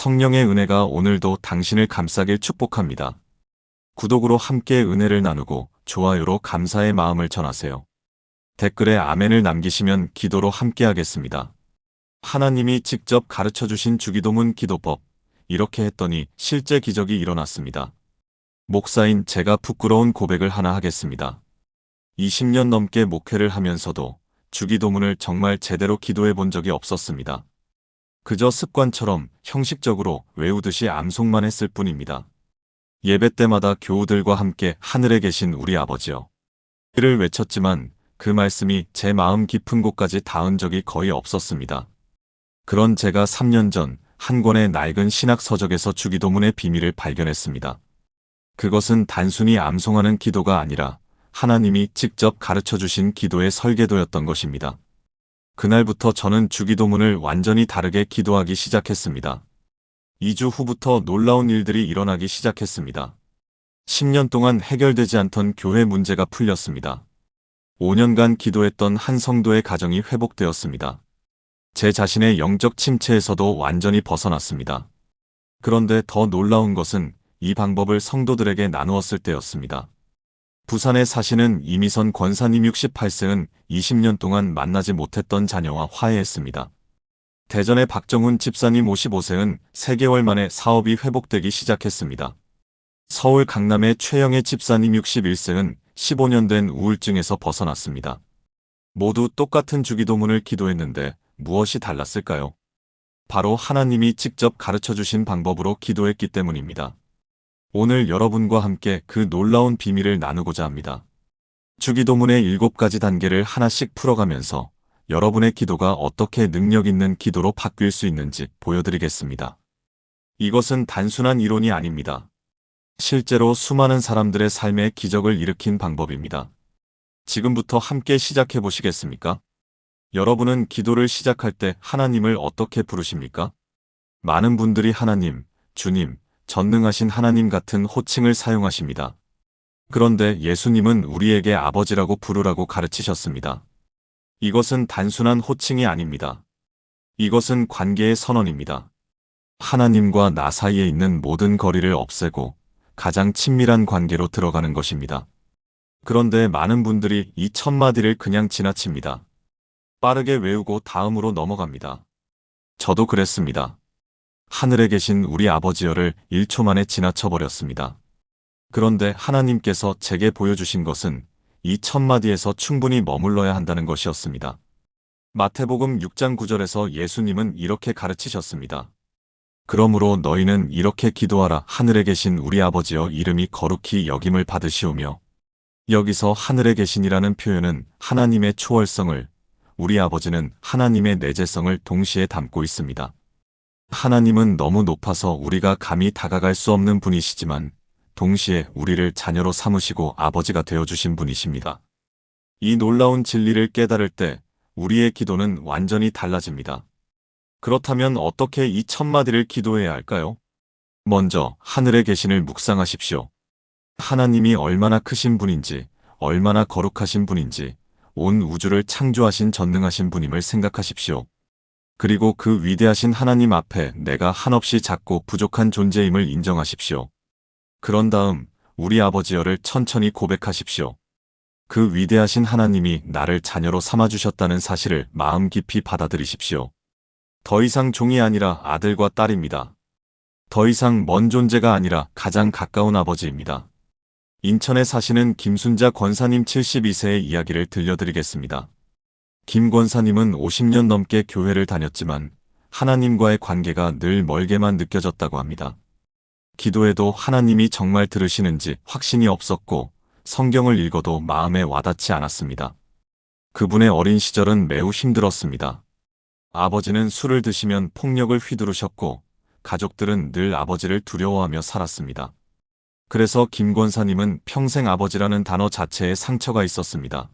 성령의 은혜가 오늘도 당신을 감싸길 축복합니다. 구독으로 함께 은혜를 나누고 좋아요로 감사의 마음을 전하세요. 댓글에 아멘을 남기시면 기도로 함께 하겠습니다. 하나님이 직접 가르쳐주신 주기도문 기도법. 이렇게 했더니 실제 기적이 일어났습니다. 목사인 제가 부끄러운 고백을 하나 하겠습니다. 20년 넘게 목회를 하면서도 주기도문을 정말 제대로 기도해 본 적이 없었습니다. 그저 습관처럼 형식적으로 외우듯이 암송만 했을 뿐입니다. 예배 때마다 교우들과 함께 하늘에 계신 우리 아버지여. 이를 외쳤지만 그 말씀이 제 마음 깊은 곳까지 닿은 적이 거의 없었습니다. 그런 제가 3년 전 한 권의 낡은 신학 서적에서 주기도문의 비밀을 발견했습니다. 그것은 단순히 암송하는 기도가 아니라 하나님이 직접 가르쳐주신 기도의 설계도였던 것입니다. 그날부터 저는 주기도문을 완전히 다르게 기도하기 시작했습니다. 2주 후부터 놀라운 일들이 일어나기 시작했습니다. 10년 동안 해결되지 않던 교회 문제가 풀렸습니다. 5년간 기도했던 한 성도의 가정이 회복되었습니다. 제 자신의 영적 침체에서도 완전히 벗어났습니다. 그런데 더 놀라운 것은 이 방법을 성도들에게 나누었을 때였습니다. 부산에 사시는 이미선 권사님 68세는 20년 동안 만나지 못했던 자녀와 화해했습니다. 대전의 박정훈 집사님 55세는 3개월 만에 사업이 회복되기 시작했습니다. 서울 강남의 최영애 집사님 61세는 15년 된 우울증에서 벗어났습니다. 모두 똑같은 주기도문을 기도했는데 무엇이 달랐을까요? 바로 하나님이 직접 가르쳐주신 방법으로 기도했기 때문입니다. 오늘 여러분과 함께 그 놀라운 비밀을 나누고자 합니다. 주기도문의 7가지 단계를 하나씩 풀어가면서 여러분의 기도가 어떻게 능력 있는 기도로 바뀔 수 있는지 보여드리겠습니다. 이것은 단순한 이론이 아닙니다. 실제로 수많은 사람들의 삶에 기적을 일으킨 방법입니다. 지금부터 함께 시작해 보시겠습니까? 여러분은 기도를 시작할 때 하나님을 어떻게 부르십니까? 많은 분들이 하나님, 주님, 전능하신 하나님 같은 호칭을 사용하십니다. 그런데 예수님은 우리에게 아버지라고 부르라고 가르치셨습니다. 이것은 단순한 호칭이 아닙니다. 이것은 관계의 선언입니다. 하나님과 나 사이에 있는 모든 거리를 없애고 가장 친밀한 관계로 들어가는 것입니다. 그런데 많은 분들이 이 첫 마디를 그냥 지나칩니다. 빠르게 외우고 다음으로 넘어갑니다. 저도 그랬습니다. 하늘에 계신 우리 아버지여를 1초 만에 지나쳐버렸습니다. 그런데 하나님께서 제게 보여주신 것은 이 첫 마디에서 충분히 머물러야 한다는 것이었습니다. 마태복음 6장 9절에서 예수님은 이렇게 가르치셨습니다. 그러므로 너희는 이렇게 기도하라. 하늘에 계신 우리 아버지여 이름이 거룩히 여김을 받으시오며. 여기서 하늘에 계신이라는 표현은 하나님의 초월성을, 우리 아버지는 하나님의 내재성을 동시에 담고 있습니다. 하나님은 너무 높아서 우리가 감히 다가갈 수 없는 분이시지만 동시에 우리를 자녀로 삼으시고 아버지가 되어주신 분이십니다. 이 놀라운 진리를 깨달을 때 우리의 기도는 완전히 달라집니다. 그렇다면 어떻게 이 첫 마디를 기도해야 할까요? 먼저 하늘에 계신을 묵상하십시오. 하나님이 얼마나 크신 분인지, 얼마나 거룩하신 분인지, 온 우주를 창조하신 전능하신 분임을 생각하십시오. 그리고 그 위대하신 하나님 앞에 내가 한없이 작고 부족한 존재임을 인정하십시오. 그런 다음 우리 아버지여를 천천히 고백하십시오. 그 위대하신 하나님이 나를 자녀로 삼아주셨다는 사실을 마음 깊이 받아들이십시오. 더 이상 종이 아니라 아들과 딸입니다. 더 이상 먼 존재가 아니라 가장 가까운 아버지입니다. 인천에 사시는 김순자 권사님 72세의 이야기를 들려드리겠습니다. 김 권사님은 50년 넘게 교회를 다녔지만 하나님과의 관계가 늘 멀게만 느껴졌다고 합니다. 기도해도 하나님이 정말 들으시는지 확신이 없었고 성경을 읽어도 마음에 와닿지 않았습니다. 그분의 어린 시절은 매우 힘들었습니다. 아버지는 술을 드시면 폭력을 휘두르셨고 가족들은 늘 아버지를 두려워하며 살았습니다. 그래서 김 권사님은 평생 아버지라는 단어 자체에 상처가 있었습니다.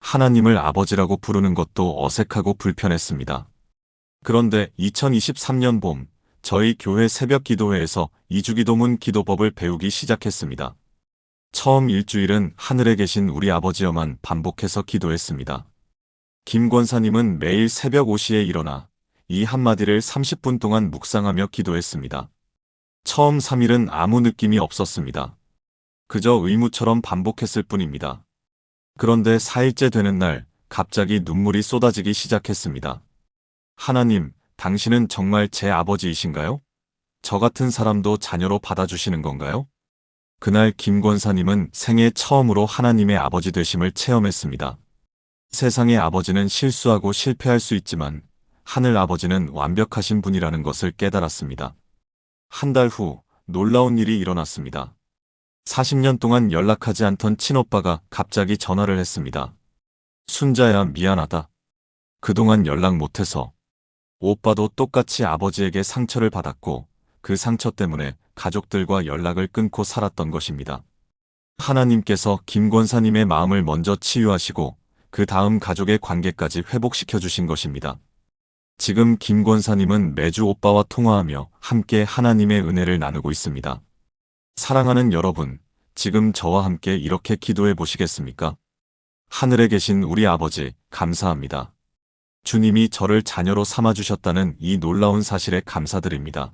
하나님을 아버지라고 부르는 것도 어색하고 불편했습니다. 그런데 2023년 봄, 저희 교회 새벽 기도회에서 이주기도문 기도법을 배우기 시작했습니다. 처음 일주일은 하늘에 계신 우리 아버지여만 반복해서 기도했습니다. 김 권사님은 매일 새벽 5시에 일어나 이 한마디를 30분 동안 묵상하며 기도했습니다. 처음 3일은 아무 느낌이 없었습니다. 그저 의무처럼 반복했을 뿐입니다. 그런데 4일째 되는 날, 갑자기 눈물이 쏟아지기 시작했습니다. 하나님, 당신은 정말 제 아버지이신가요? 저 같은 사람도 자녀로 받아주시는 건가요? 그날 김 권사님은 생애 처음으로 하나님의 아버지 되심을 체험했습니다. 세상의 아버지는 실수하고 실패할 수 있지만 하늘 아버지는 완벽하신 분이라는 것을 깨달았습니다. 한 달 후 놀라운 일이 일어났습니다. 40년 동안 연락하지 않던 친오빠가 갑자기 전화를 했습니다. 순자야, 미안하다. 그동안 연락 못해서. 오빠도 똑같이 아버지에게 상처를 받았고 그 상처 때문에 가족들과 연락을 끊고 살았던 것입니다. 하나님께서 김 권사님의 마음을 먼저 치유하시고 그 다음 가족의 관계까지 회복시켜 주신 것입니다. 지금 김 권사님은 매주 오빠와 통화하며 함께 하나님의 은혜를 나누고 있습니다. 사랑하는 여러분, 지금 저와 함께 이렇게 기도해 보시겠습니까? 하늘에 계신 우리 아버지, 감사합니다. 주님이 저를 자녀로 삼아주셨다는 이 놀라운 사실에 감사드립니다.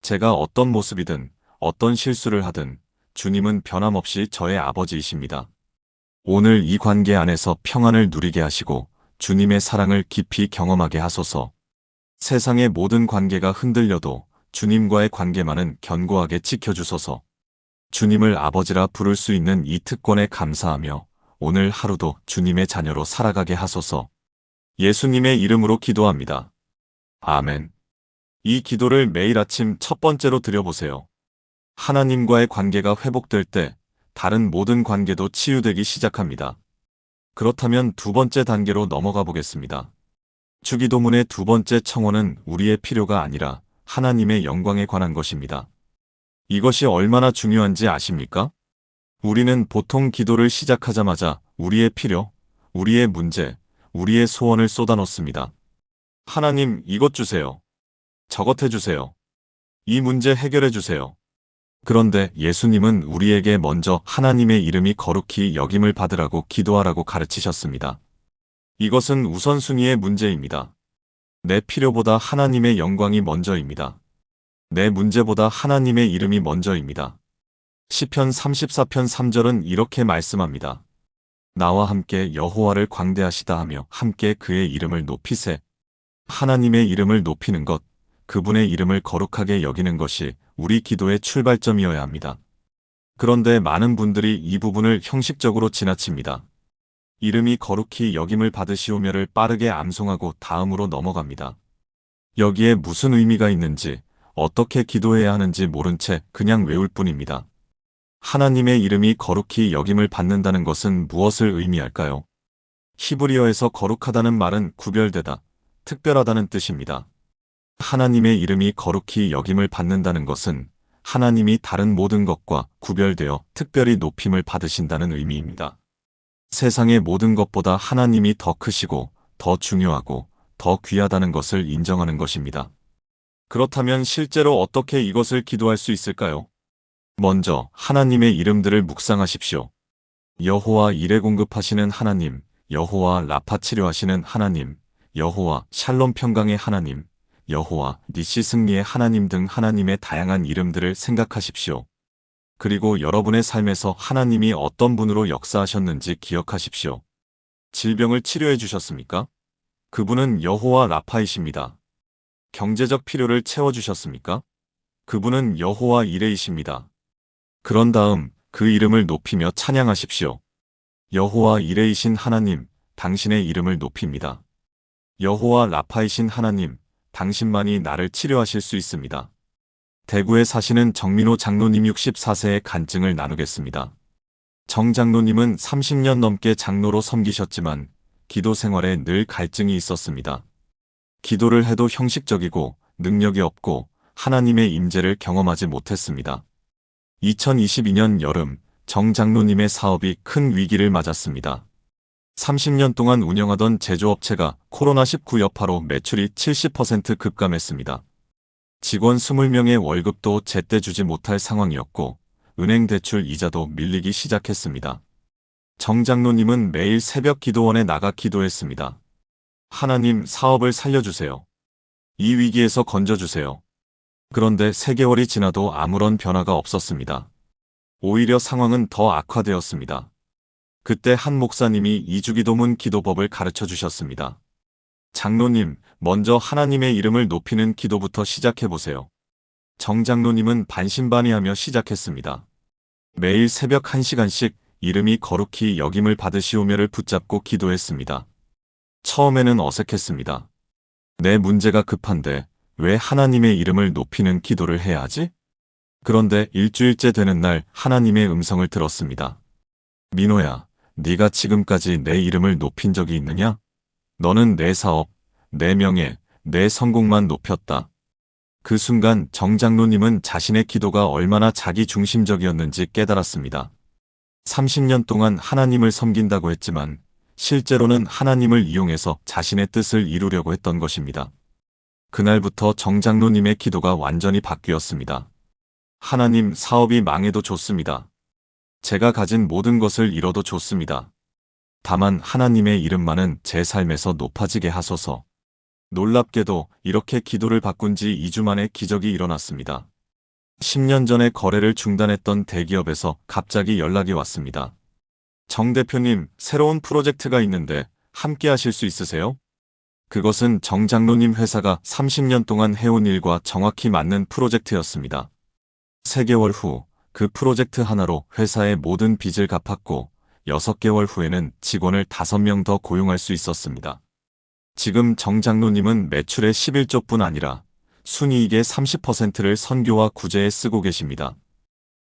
제가 어떤 모습이든 어떤 실수를 하든 주님은 변함없이 저의 아버지이십니다. 오늘 이 관계 안에서 평안을 누리게 하시고 주님의 사랑을 깊이 경험하게 하소서. 세상의 모든 관계가 흔들려도 주님과의 관계만은 견고하게 지켜주소서. 주님을 아버지라 부를 수 있는 이 특권에 감사하며 오늘 하루도 주님의 자녀로 살아가게 하소서. 예수님의 이름으로 기도합니다. 아멘. 이 기도를 매일 아침 첫 번째로 드려보세요. 하나님과의 관계가 회복될 때 다른 모든 관계도 치유되기 시작합니다. 그렇다면 두 번째 단계로 넘어가 보겠습니다. 주기도문의 두 번째 청원은 우리의 필요가 아니라 하나님의 영광에 관한 것입니다. 이것이 얼마나 중요한지 아십니까? 우리는 보통 기도를 시작하자마자 우리의 필요, 우리의 문제, 우리의 소원을 쏟아놓습니다. 하나님, 이것 주세요. 저것 해주세요. 이 문제 해결해 주세요. 그런데 예수님은 우리에게 먼저 하나님의 이름이 거룩히 여김을 받으라고 기도하라고 가르치셨습니다. 이것은 우선순위의 문제입니다. 내 필요보다 하나님의 영광이 먼저입니다. 내 문제보다 하나님의 이름이 먼저입니다. 시편 34편 3절은 이렇게 말씀합니다. 나와 함께 여호와를 광대하시다 하며 함께 그의 이름을 높이세. 하나님의 이름을 높이는 것, 그분의 이름을 거룩하게 여기는 것이 우리 기도의 출발점이어야 합니다. 그런데 많은 분들이 이 부분을 형식적으로 지나칩니다. 이름이 거룩히 여김을 받으시오며를 빠르게 암송하고 다음으로 넘어갑니다. 여기에 무슨 의미가 있는지, 어떻게 기도해야 하는지 모른 채 그냥 외울 뿐입니다. 하나님의 이름이 거룩히 여김을 받는다는 것은 무엇을 의미할까요? 히브리어에서 거룩하다는 말은 구별되다, 특별하다는 뜻입니다. 하나님의 이름이 거룩히 여김을 받는다는 것은 하나님이 다른 모든 것과 구별되어 특별히 높임을 받으신다는 의미입니다. 세상의 모든 것보다 하나님이 더 크시고 더 중요하고 더 귀하다는 것을 인정하는 것입니다. 그렇다면 실제로 어떻게 이것을 기도할 수 있을까요? 먼저 하나님의 이름들을 묵상하십시오. 여호와 일에 공급하시는 하나님, 여호와 라파 치료하시는 하나님, 여호와 샬롬 평강의 하나님, 여호와 니시 승리의 하나님 등 하나님의 다양한 이름들을 생각하십시오. 그리고 여러분의 삶에서 하나님이 어떤 분으로 역사하셨는지 기억하십시오. 질병을 치료해 주셨습니까? 그분은 여호와 라파이십니다. 경제적 필요를 채워주셨습니까? 그분은 여호와 이레이십니다. 그런 다음 그 이름을 높이며 찬양하십시오. 여호와 이레이신 하나님, 당신의 이름을 높입니다. 여호와 라파이신 하나님, 당신만이 나를 치료하실 수 있습니다. 대구에 사시는 정민호 장로님 64세의 간증을 나누겠습니다. 정 장로님은 30년 넘게 장로로 섬기셨지만 기도 생활에 늘 갈증이 있었습니다. 기도를 해도 형식적이고 능력이 없고 하나님의 임재를 경험하지 못했습니다. 2022년 여름 정 장로님의 사업이 큰 위기를 맞았습니다. 30년 동안 운영하던 제조업체가 코로나19 여파로 매출이 70% 급감했습니다. 직원 20명의 월급도 제때 주지 못할 상황이었고 은행 대출 이자도 밀리기 시작했습니다. 정 장로님은 매일 새벽 기도원에 나가 기도했습니다. 하나님, 사업을 살려주세요. 이 위기에서 건져주세요. 그런데 3개월이 지나도 아무런 변화가 없었습니다. 오히려 상황은 더 악화되었습니다. 그때 한 목사님이 이주기도문 기도법을 가르쳐 주셨습니다. 장로님, 먼저 하나님의 이름을 높이는 기도부터 시작해보세요. 정 장로님은 반신반의하며 시작했습니다. 매일 새벽 1시간씩 이름이 거룩히 여김을 받으시오며를 붙잡고 기도했습니다. 처음에는 어색했습니다. 내 문제가 급한데 왜 하나님의 이름을 높이는 기도를 해야 하지? 그런데 일주일째 되는 날 하나님의 음성을 들었습니다. 민호야, 네가 지금까지 내 이름을 높인 적이 있느냐? 너는 내 사업, 내 명예, 내 성공만 높였다. 그 순간 정 장로님은 자신의 기도가 얼마나 자기중심적이었는지 깨달았습니다. 30년 동안 하나님을 섬긴다고 했지만 실제로는 하나님을 이용해서 자신의 뜻을 이루려고 했던 것입니다. 그날부터 정 장로님의 기도가 완전히 바뀌었습니다. 하나님, 사업이 망해도 좋습니다. 제가 가진 모든 것을 잃어도 좋습니다. 다만 하나님의 이름만은 제 삶에서 높아지게 하소서. 놀랍게도 이렇게 기도를 바꾼 지 2주 만에 기적이 일어났습니다. 10년 전에 거래를 중단했던 대기업에서 갑자기 연락이 왔습니다. 정 대표님, 새로운 프로젝트가 있는데 함께 하실 수 있으세요? 그것은 정 장로님 회사가 30년 동안 해온 일과 정확히 맞는 프로젝트였습니다. 3개월 후 그 프로젝트 하나로 회사의 모든 빚을 갚았고 6개월 후에는 직원을 5명 더 고용할 수 있었습니다. 지금 정 장로님은 매출의 11조뿐 아니라 순이익의 30%를 선교와 구제에 쓰고 계십니다.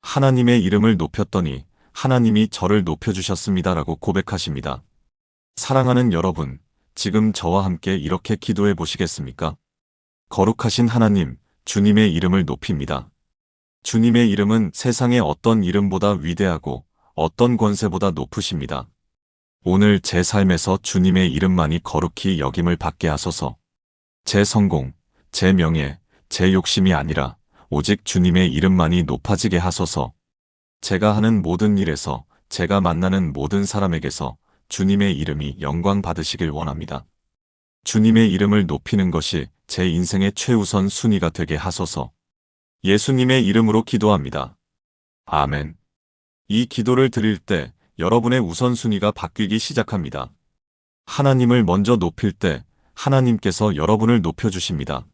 하나님의 이름을 높였더니 하나님이 저를 높여주셨습니다라고 고백하십니다. 사랑하는 여러분, 지금 저와 함께 이렇게 기도해 보시겠습니까? 거룩하신 하나님, 주님의 이름을 높입니다. 주님의 이름은 세상의 어떤 이름보다 위대하고 어떤 권세보다 높으십니다. 오늘 제 삶에서 주님의 이름만이 거룩히 여김을 받게 하소서. 제 성공, 제 명예, 제 욕심이 아니라 오직 주님의 이름만이 높아지게 하소서. 제가 하는 모든 일에서, 제가 만나는 모든 사람에게서 주님의 이름이 영광 받으시길 원합니다. 주님의 이름을 높이는 것이 제 인생의 최우선 순위가 되게 하소서. 예수님의 이름으로 기도합니다. 아멘. 이 기도를 드릴 때 여러분의 우선순위가 바뀌기 시작합니다. 하나님을 먼저 높일 때 하나님께서 여러분을 높여주십니다.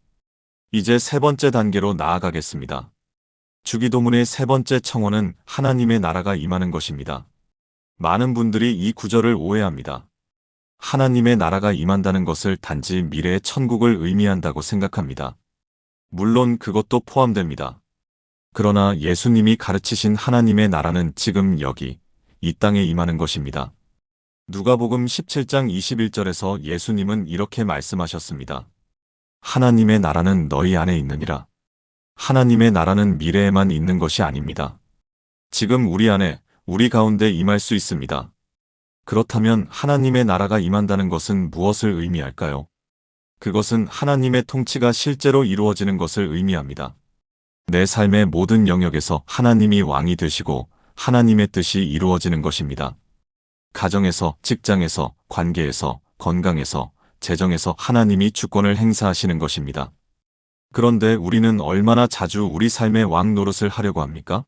이제 3번째 단계로 나아가겠습니다. 주기도문의 3번째 청원은 하나님의 나라가 임하는 것입니다. 많은 분들이 이 구절을 오해합니다. 하나님의 나라가 임한다는 것을 단지 미래의 천국을 의미한다고 생각합니다. 물론 그것도 포함됩니다. 그러나 예수님이 가르치신 하나님의 나라는 지금 여기, 이 땅에 임하는 것입니다. 누가복음 17장 21절에서 예수님은 이렇게 말씀하셨습니다. 하나님의 나라는 너희 안에 있느니라. 하나님의 나라는 미래에만 있는 것이 아닙니다. 지금 우리 안에, 우리 가운데 임할 수 있습니다. 그렇다면 하나님의 나라가 임한다는 것은 무엇을 의미할까요? 그것은 하나님의 통치가 실제로 이루어지는 것을 의미합니다. 내 삶의 모든 영역에서 하나님이 왕이 되시고 하나님의 뜻이 이루어지는 것입니다. 가정에서, 직장에서, 관계에서, 건강에서, 재정에서 하나님이 주권을 행사하시는 것입니다. 그런데 우리는 얼마나 자주 우리 삶의 왕 노릇을 하려고 합니까?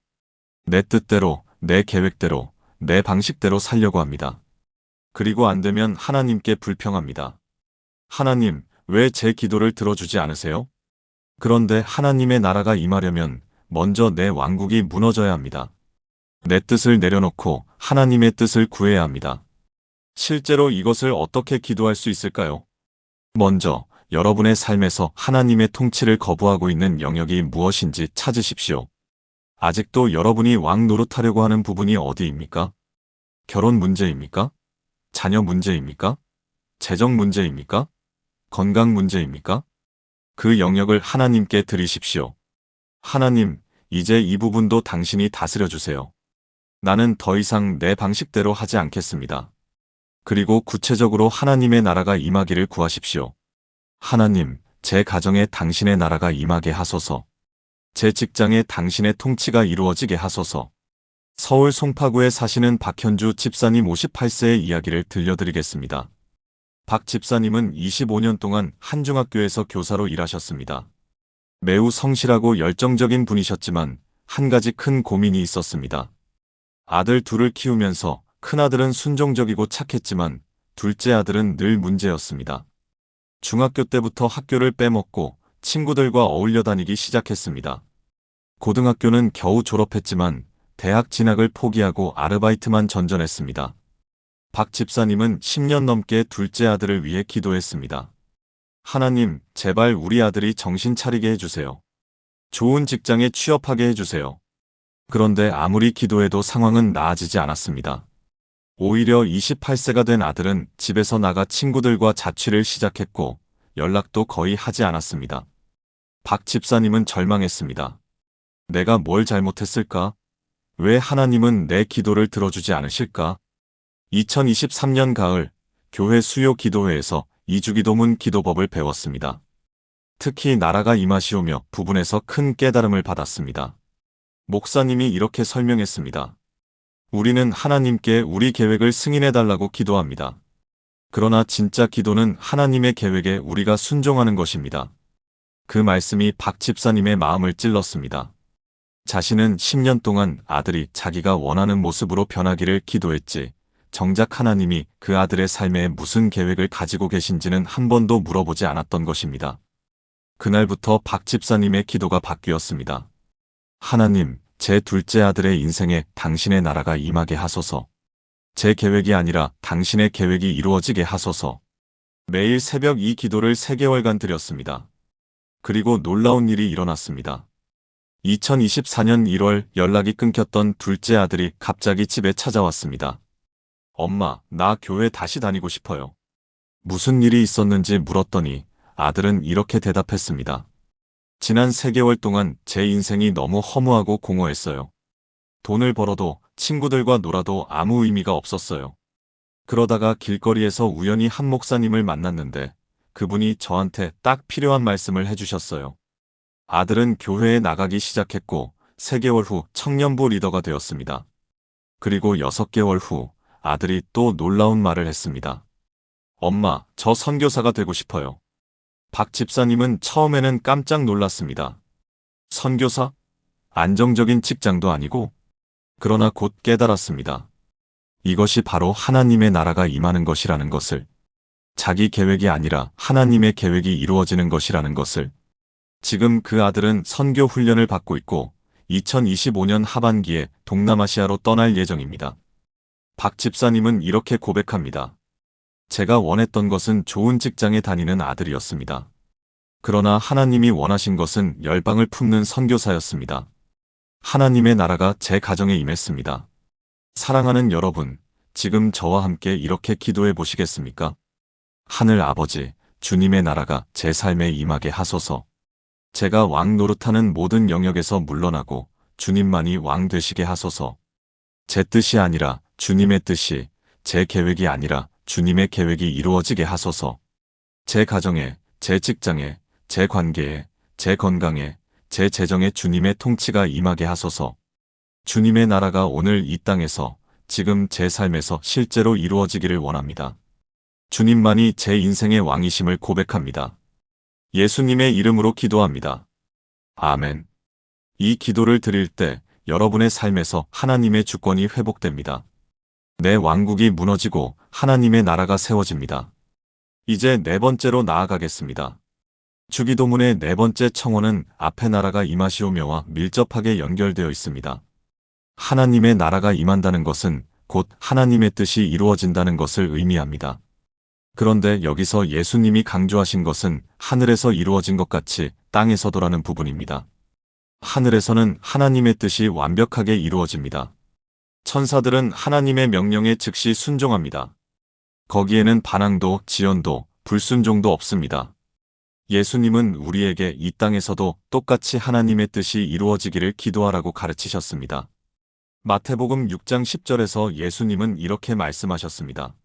내 뜻대로, 내 계획대로, 내 방식대로 살려고 합니다. 그리고 안 되면 하나님께 불평합니다. 하나님, 왜 제 기도를 들어주지 않으세요? 그런데 하나님의 나라가 임하려면 먼저 내 왕국이 무너져야 합니다. 내 뜻을 내려놓고 하나님의 뜻을 구해야 합니다. 실제로 이것을 어떻게 기도할 수 있을까요? 먼저 여러분의 삶에서 하나님의 통치를 거부하고 있는 영역이 무엇인지 찾으십시오. 아직도 여러분이 왕 노릇하려고 하는 부분이 어디입니까? 결혼 문제입니까? 자녀 문제입니까? 재정 문제입니까? 건강 문제입니까? 그 영역을 하나님께 드리십시오. 하나님, 이제 이 부분도 당신이 다스려 주세요. 나는 더 이상 내 방식대로 하지 않겠습니다. 그리고 구체적으로 하나님의 나라가 임하기를 구하십시오. 하나님, 제 가정에 당신의 나라가 임하게 하소서. 제 직장에 당신의 통치가 이루어지게 하소서. 서울 송파구에 사시는 박현주 집사님 58세의 이야기를 들려드리겠습니다. 박 집사님은 25년 동안 한중학교에서 교사로 일하셨습니다. 매우 성실하고 열정적인 분이셨지만 한 가지 큰 고민이 있었습니다. 아들 둘을 키우면서 큰아들은 순종적이고 착했지만 둘째 아들은 늘 문제였습니다. 중학교 때부터 학교를 빼먹고 친구들과 어울려 다니기 시작했습니다. 고등학교는 겨우 졸업했지만 대학 진학을 포기하고 아르바이트만 전전했습니다. 박 집사님은 10년 넘게 둘째 아들을 위해 기도했습니다. 하나님, 제발 우리 아들이 정신 차리게 해주세요. 좋은 직장에 취업하게 해주세요. 그런데 아무리 기도해도 상황은 나아지지 않았습니다. 오히려 28세가 된 아들은 집에서 나가 친구들과 자취를 시작했고 연락도 거의 하지 않았습니다. 박 집사님은 절망했습니다. 내가 뭘 잘못했을까? 왜 하나님은 내 기도를 들어주지 않으실까? 2023년 가을, 교회 수요 기도회에서 이주기도문 기도법을 배웠습니다. 특히 나라가 임하시오며 부분에서 큰 깨달음을 받았습니다. 목사님이 이렇게 설명했습니다. 우리는 하나님께 우리 계획을 승인해달라고 기도합니다. 그러나 진짜 기도는 하나님의 계획에 우리가 순종하는 것입니다. 그 말씀이 박 집사님의 마음을 찔렀습니다. 자신은 10년 동안 아들이 자기가 원하는 모습으로 변하기를 기도했지, 정작 하나님이 그 아들의 삶에 무슨 계획을 가지고 계신지는 한 번도 물어보지 않았던 것입니다. 그날부터 박 집사님의 기도가 바뀌었습니다. 하나님, 제 둘째 아들의 인생에 당신의 나라가 임하게 하소서. 제 계획이 아니라 당신의 계획이 이루어지게 하소서. 매일 새벽 이 기도를 3개월간 드렸습니다. 그리고 놀라운 일이 일어났습니다. 2024년 1월 연락이 끊겼던 둘째 아들이 갑자기 집에 찾아왔습니다. 엄마, 나 교회 다시 다니고 싶어요. 무슨 일이 있었는지 물었더니 아들은 이렇게 대답했습니다. 지난 3개월 동안 제 인생이 너무 허무하고 공허했어요. 돈을 벌어도 친구들과 놀아도 아무 의미가 없었어요. 그러다가 길거리에서 우연히 한 목사님을 만났는데 그분이 저한테 딱 필요한 말씀을 해주셨어요. 아들은 교회에 나가기 시작했고 3개월 후 청년부 리더가 되었습니다. 그리고 6개월 후 아들이 또 놀라운 말을 했습니다. 엄마, 저 선교사가 되고 싶어요. 박 집사님은 처음에는 깜짝 놀랐습니다. 선교사? 안정적인 직장도 아니고? 그러나 곧 깨달았습니다. 이것이 바로 하나님의 나라가 임하는 것이라는 것을, 자기 계획이 아니라 하나님의 계획이 이루어지는 것이라는 것을. 지금 그 아들은 선교 훈련을 받고 있고 2025년 하반기에 동남아시아로 떠날 예정입니다. 박 집사님은 이렇게 고백합니다. 제가 원했던 것은 좋은 직장에 다니는 아들이었습니다. 그러나 하나님이 원하신 것은 열방을 품는 선교사였습니다. 하나님의 나라가 제 가정에 임했습니다. 사랑하는 여러분, 지금 저와 함께 이렇게 기도해 보시겠습니까? 하늘 아버지, 주님의 나라가 제 삶에 임하게 하소서. 제가 왕 노릇하는 모든 영역에서 물러나고 주님만이 왕 되시게 하소서. 제 뜻이 아니라 주님의 뜻이, 제 계획이 아니라 주님의 계획이 이루어지게 하소서. 제 가정에, 제 직장에, 제 관계에, 제 건강에, 제 재정에 주님의 통치가 임하게 하소서. 주님의 나라가 오늘 이 땅에서, 지금 제 삶에서 실제로 이루어지기를 원합니다. 주님만이 제 인생의 왕이심을 고백합니다. 예수님의 이름으로 기도합니다. 아멘. 이 기도를 드릴 때 여러분의 삶에서 하나님의 주권이 회복됩니다. 내 왕국이 무너지고 하나님의 나라가 세워집니다. 이제 4번째로 나아가겠습니다. 주기도문의 4번째 청원은 앞의 나라가 임하시오며와 밀접하게 연결되어 있습니다. 하나님의 나라가 임한다는 것은 곧 하나님의 뜻이 이루어진다는 것을 의미합니다. 그런데 여기서 예수님이 강조하신 것은 하늘에서 이루어진 것 같이 땅에서도라는 부분입니다. 하늘에서는 하나님의 뜻이 완벽하게 이루어집니다. 천사들은 하나님의 명령에 즉시 순종합니다. 거기에는 반항도, 지연도, 불순종도 없습니다. 예수님은 우리에게 이 땅에서도 똑같이 하나님의 뜻이 이루어지기를 기도하라고 가르치셨습니다. 마태복음 6장 10절에서 예수님은 이렇게 말씀하셨습니다.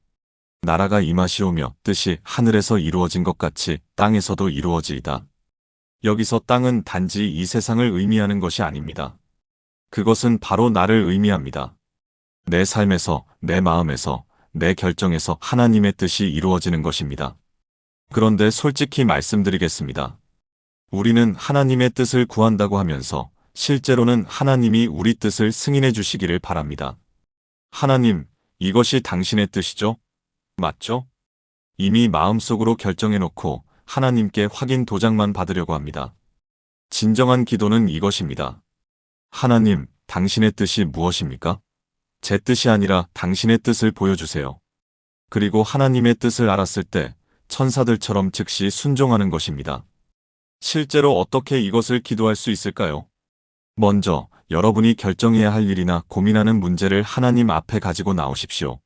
나라가 임하시오며 뜻이 하늘에서 이루어진 것 같이 땅에서도 이루어지이다. 여기서 땅은 단지 이 세상을 의미하는 것이 아닙니다. 그것은 바로 나를 의미합니다. 내 삶에서, 내 마음에서, 내 결정에서 하나님의 뜻이 이루어지는 것입니다. 그런데 솔직히 말씀드리겠습니다. 우리는 하나님의 뜻을 구한다고 하면서 실제로는 하나님이 우리 뜻을 승인해 주시기를 바랍니다. 하나님, 이것이 당신의 뜻이죠? 맞죠? 이미 마음속으로 결정해놓고 하나님께 확인 도장만 받으려고 합니다. 진정한 기도는 이것입니다. 하나님, 당신의 뜻이 무엇입니까? 제 뜻이 아니라 당신의 뜻을 보여주세요. 그리고 하나님의 뜻을 알았을 때 천사들처럼 즉시 순종하는 것입니다. 실제로 어떻게 이것을 기도할 수 있을까요? 먼저 여러분이 결정해야 할 일이나 고민하는 문제를 하나님 앞에 가지고 나오십시오.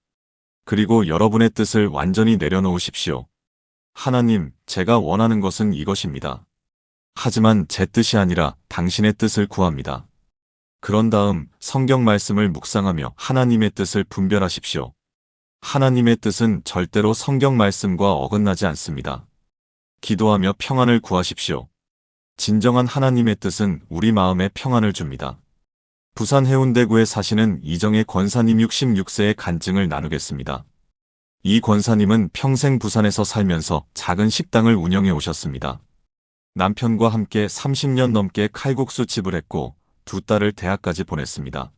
그리고 여러분의 뜻을 완전히 내려놓으십시오. 하나님, 제가 원하는 것은 이것입니다. 하지만 제 뜻이 아니라 당신의 뜻을 구합니다. 그런 다음 성경 말씀을 묵상하며 하나님의 뜻을 분별하십시오. 하나님의 뜻은 절대로 성경 말씀과 어긋나지 않습니다. 기도하며 평안을 구하십시오. 진정한 하나님의 뜻은 우리 마음에 평안을 줍니다. 부산 해운대구에 사시는 이정혜 권사님 66세의 간증을 나누겠습니다. 이 권사님은 평생 부산에서 살면서 작은 식당을 운영해 오셨습니다. 남편과 함께 30년 넘게 칼국수 집을 했고 두 딸을 대학까지 보냈습니다.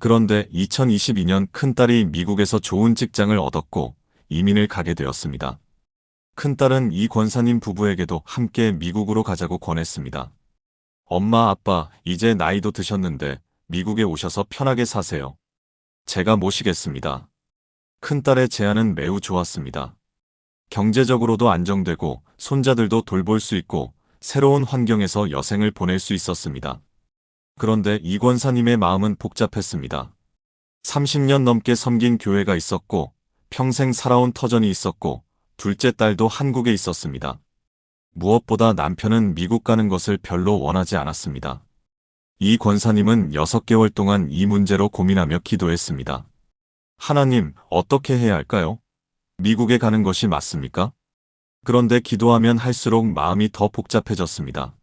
그런데 2022년 큰딸이 미국에서 좋은 직장을 얻었고 이민을 가게 되었습니다. 큰딸은 이 권사님 부부에게도 함께 미국으로 가자고 권했습니다. 엄마, 아빠, 이제 나이도 드셨는데 미국에 오셔서 편하게 사세요. 제가 모시겠습니다. 큰딸의 제안은 매우 좋았습니다. 경제적으로도 안정되고 손자들도 돌볼 수 있고 새로운 환경에서 여생을 보낼 수 있었습니다. 그런데 이 권사님의 마음은 복잡했습니다. 30년 넘게 섬긴 교회가 있었고 평생 살아온 터전이 있었고 둘째 딸도 한국에 있었습니다. 무엇보다 남편은 미국 가는 것을 별로 원하지 않았습니다. 이 권사님은 6개월 동안 이 문제로 고민하며 기도했습니다. 하나님, 어떻게 해야 할까요? 미국에 가는 것이 맞습니까? 그런데 기도하면 할수록 마음이 더 복잡해졌습니다.